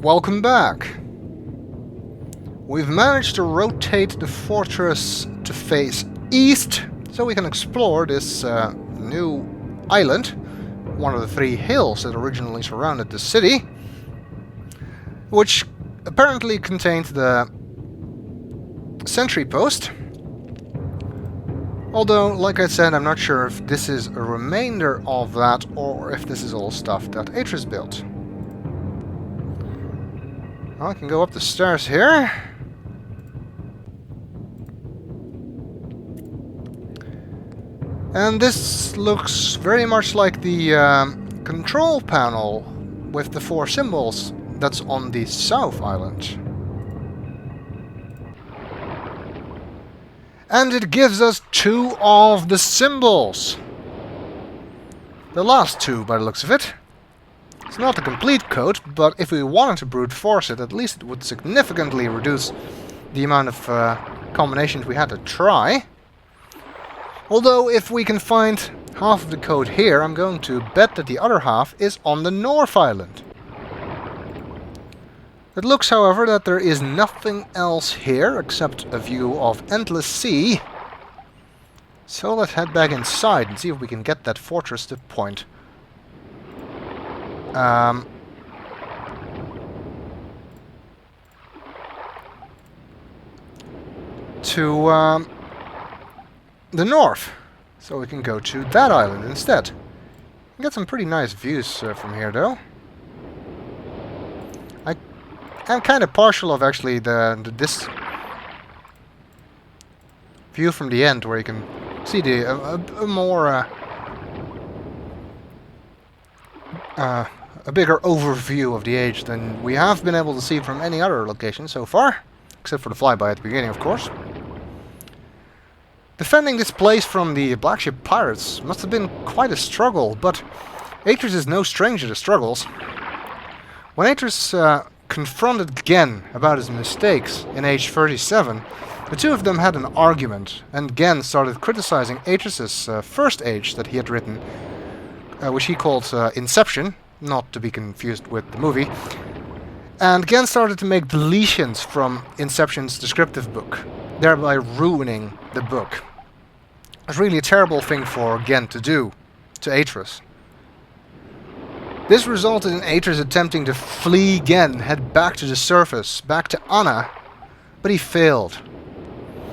Welcome back. We've managed to rotate the fortress to face east, so we can explore this new island, one of the 3 hills that originally surrounded the city, which apparently contained the sentry post. Although, like I said, I'm not sure if this is a remainder of that or if this is all stuff that Atreus built. Well, I can go up the stairs here. And this looks very much like the control panel with the 4 symbols that's on the South Island. And it gives us 2 of the symbols. The last 2, by the looks of it. It's not a complete code, but if we wanted to brute force it, at least it would significantly reduce the amount of combinations we had to try. Although, if we can find half of the code here, I'm going to bet that the other half is on the North Island. It looks, however, that there is nothing else here except a view of endless sea. So let's head back inside and see if we can get that fortress to point. To the north. So we can go to that island instead. We get some pretty nice views from here, though. I'm kind of partial of actually this view from the end, where you can see a more a bigger overview of the age than we have been able to see from any other location so far, except for the flyby at the beginning, of course. Defending this place from the Black Ship pirates must have been quite a struggle, but Atreus is no stranger to struggles. When Atreus confronted Gen about his mistakes in age 37, the 2 of them had an argument, and Gen started criticizing Atreus' first age that he had written, which he called Inception, not to be confused with the movie. And Gen started to make deletions from Inception's descriptive book, thereby ruining the book. It's really a terrible thing for Gen to do to Atreus. This resulted in Atreus attempting to flee Gen, head back to the surface, back to Anna, but he failed.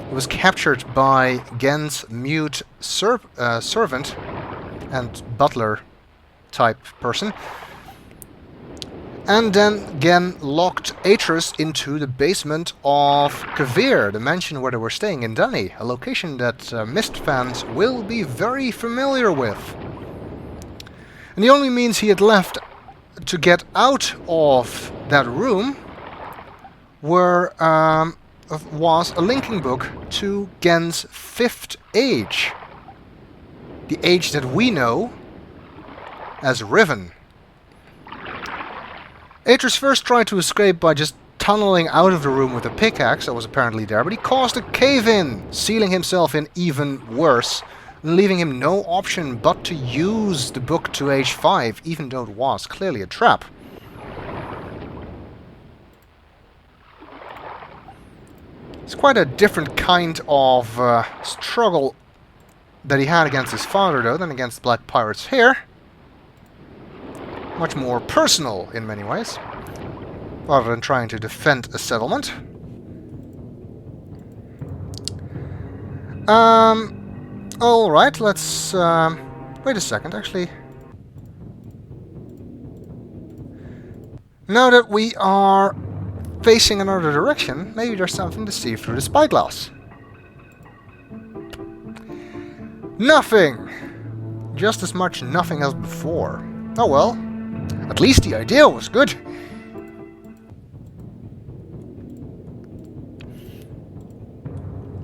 He was captured by Gen's mute servant and butler type person, and then Gen locked Atreus into the basement of Kavir, the mansion where they were staying in Dani, a location that Myst fans will be very familiar with. And the only means he had left to get out of that room was a linking book to Gen's 5th age. The age that we know as Riven. Atreus first tried to escape by just tunneling out of the room with a pickaxe that was apparently there, but he caused a cave-in, sealing himself in even worse, and leaving him no option but to use the book to age 5, even though it was clearly a trap. It's quite a different kind of struggle that he had against his father, though, than against the Black Pirates here. Much more personal in many ways, rather than trying to defend a settlement. Alright, let's wait a second, actually. Now that we are facing another direction, maybe there's something to see through the spyglass. Nothing! Just as much nothing as before. Oh well. At least the idea was good.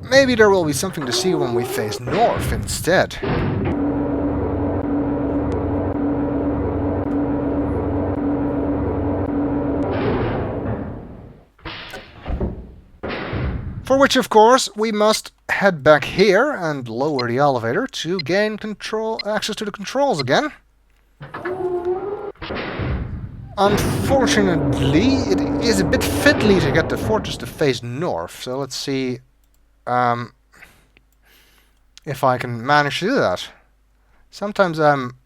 Maybe there will be something to see when we face north instead. For which, of course, we must head back here and lower the elevator to gain access to the controls again. Unfortunately, it is a bit fiddly to get the fortress to face north, so let's see if I can manage to do that. Sometimes I'm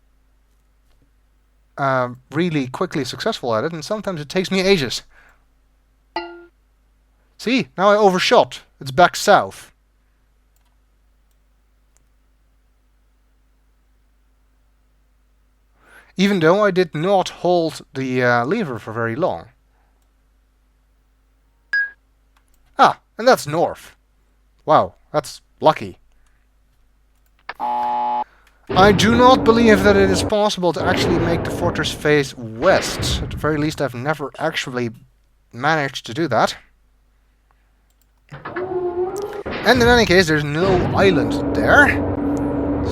really quickly successful at it, and sometimes it takes me ages. See, now I overshot. It's back south. Even though I did not hold the lever for very long. Ah, and that's north. Wow, that's lucky. I do not believe that it is possible to actually make the fortress face west. At the very least, I've never actually managed to do that. And in any case, there's no island there,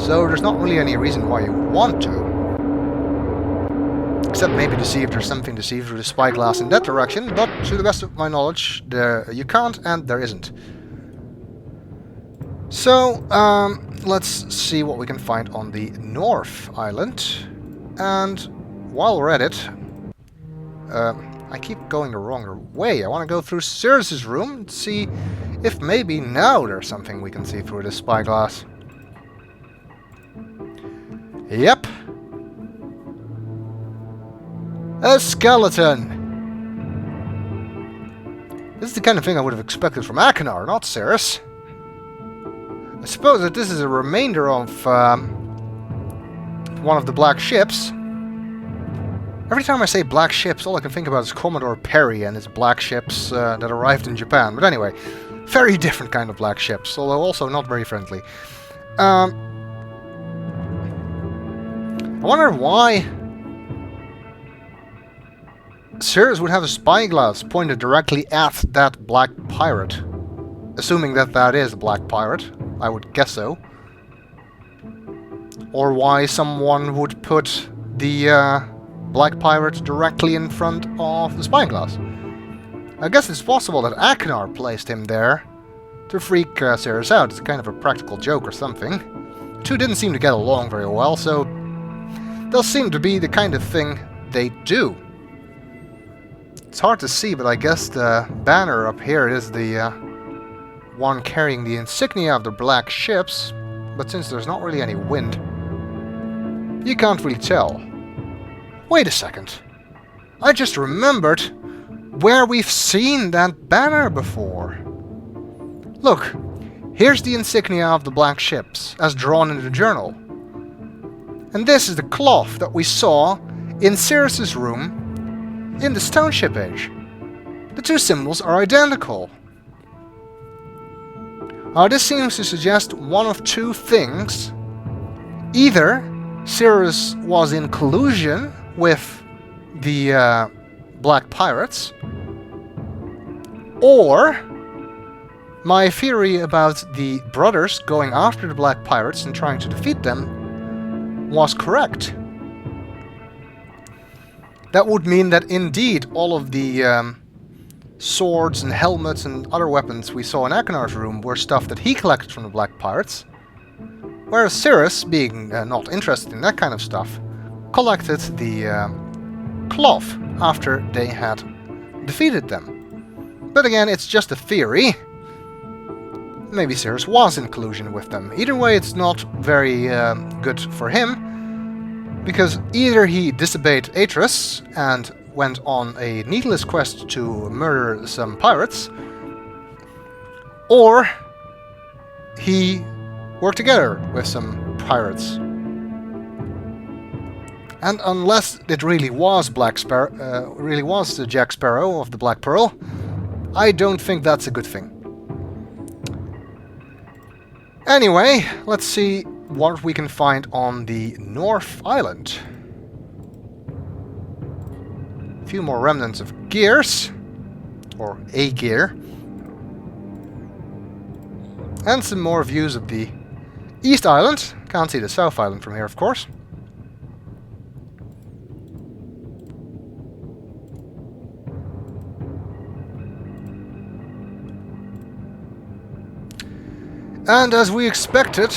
so there's not really any reason why you want to. Except maybe to see if there's something to see through the spyglass in that direction, but to the best of my knowledge, you can't and there isn't. So, let's see what we can find on the North Island. And while we're at it, I keep going the wrong way. I want to go through Cirrus's room and see if maybe now there's something we can see through the spyglass. Yep. A skeleton! This is the kind of thing I would have expected from Achenar, not Cirrus. I suppose that this is a remainder of one of the black ships. Every time I say black ships, all I can think about is Commodore Perry and his black ships that arrived in Japan. But anyway, very different kind of black ships, although also not very friendly. I wonder why Cirrus would have a spyglass pointed directly at that black pirate. Assuming that that is a black pirate. I would guess so. Or why someone would put the black pirate directly in front of the spyglass. I guess it's possible that Achenar placed him there to freak Cirrus out. It's kind of a practical joke or something. The two didn't seem to get along very well, so they'll seem to be the kind of thing they do. It's hard to see, but I guess the banner up here is the one carrying the insignia of the black ships, but since there's not really any wind, you can't really tell. Wait a second. I just remembered where we've seen that banner before. Look, here's the insignia of the black ships, as drawn in the journal. And this is the cloth that we saw in Cirrus's room in the Stone Ship Age. The two symbols are identical. Now this seems to suggest one of two things. Either Cirrus was in collusion with the Black Pirates, or my theory about the brothers going after the Black Pirates and trying to defeat them was correct. That would mean that indeed all of the swords and helmets and other weapons we saw in Achenar's room were stuff that he collected from the Black Pirates, whereas Cirrus, being not interested in that kind of stuff, collected the cloth after they had defeated them. But again, it's just a theory. Maybe Cirrus was in collusion with them. Either way, it's not very good for him, because either he disobeyed Atreus and went on a needless quest to murder some pirates, or he worked together with some pirates. And unless it really was Jack Sparrow of the Black Pearl, I don't think that's a good thing. Anyway, let's see what we can find on the North Island. A few more remnants of gears, or a gear, and some more views of the East Island. Can't see the South Island from here, of course. And as we expected,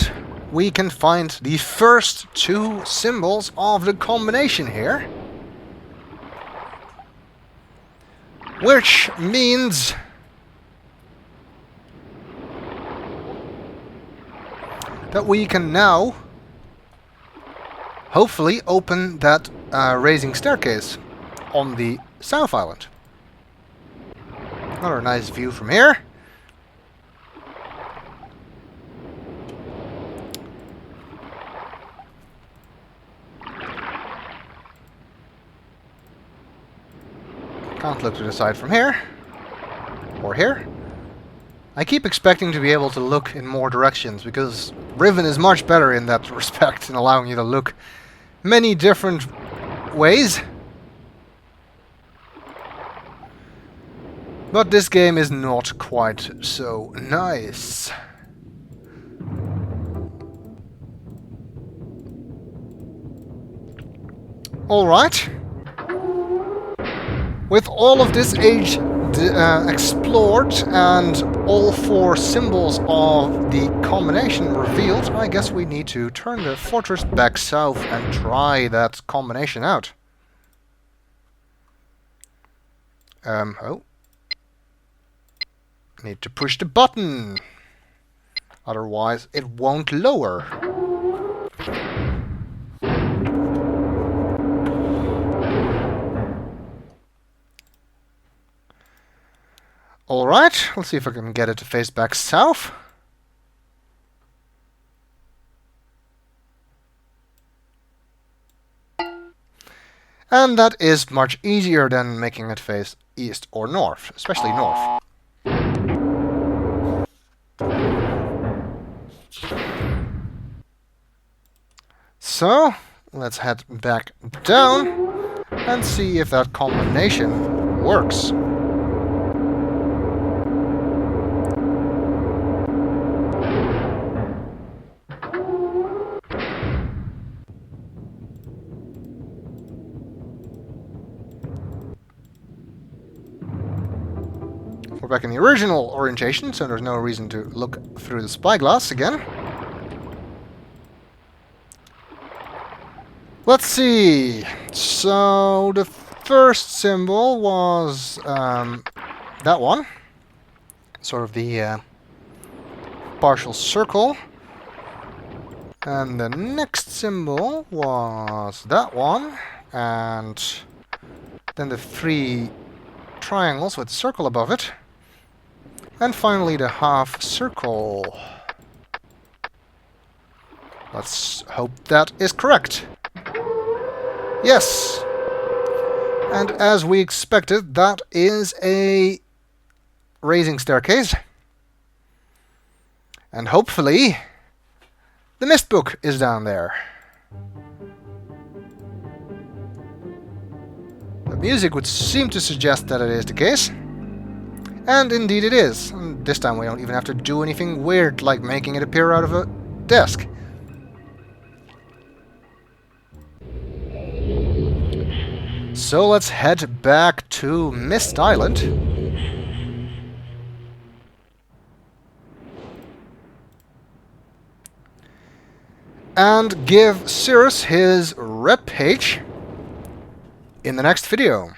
we can find the first two symbols of the combination here. Which means that we can now hopefully open that raising staircase on the South Island. Another nice view from here. Can't look to the side from here. Or here. I keep expecting to be able to look in more directions, because Riven is much better in that respect in allowing you to look many different ways. But this game is not quite so nice. Alright. With all of this age explored and all 4 symbols of the combination revealed, I guess we need to turn the fortress back south and try that combination out. Oh. Need to push the button. Otherwise it won't lower. Alright, let's see if I can get it to face back south. And that is much easier than making it face east or north, especially north. So, let's head back down and see if that combination works. We're back in the original orientation, so there's no reason to look through the spyglass again. Let's see. So the first symbol was that one, sort of the partial circle, and the next symbol was that one, and then the 3 triangles with a circle above it. And finally the half circle. Let's hope that is correct. Yes! And as we expected, that is a raising staircase. And hopefully the Myst book is down there. The music would seem to suggest that it is the case. And indeed it is. And this time we don't even have to do anything weird, like making it appear out of a desk. So let's head back to Myst Island. And give Cirrus his rep page in the next video.